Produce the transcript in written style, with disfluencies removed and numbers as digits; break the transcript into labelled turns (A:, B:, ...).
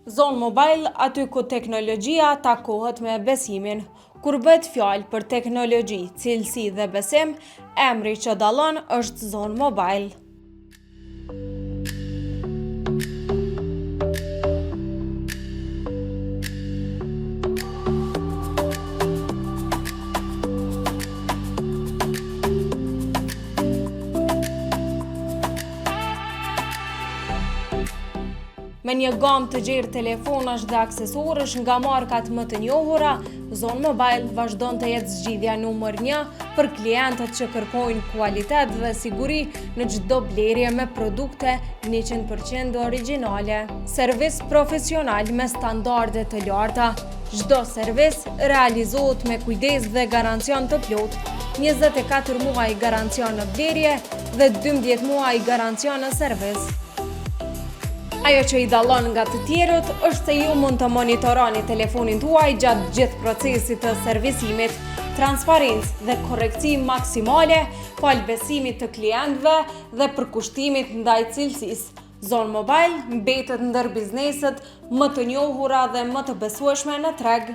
A: Zonë Mobile, aty ku teknologjia takohet me besimin. Kur bëhet fjalë për teknologji, cilësi dhe besim, emri që dallon është Zonë Mobile. Me një gamë të gjerë telefonash dhe aksesorësh nga markat më të njohura, Zonë Mobile vazhdon të jetë zgjidhja numër 1 për klientët që kërkojnë kualitet dhe siguri në çdo blerje me produkte 100% origjinale. Servis profesional me standarde të larta. Çdo servis realizohet me kujdes dhe garancion të plotë. 24 muaj garancion në blerje dhe 12 muaj garancion në servis. Ajo që i dallon nga të tjerët është se ju mund të monitoroni telefonin tuaj gjatë gjithë procesit të servisimit, transparencë dhe korrekcim maksimale, falë besimit të klientëve dhe përkushtimit ndaj cilësisë. Zonë Mobile mbetet ndër bizneset më të njohura dhe më të besueshme në treg.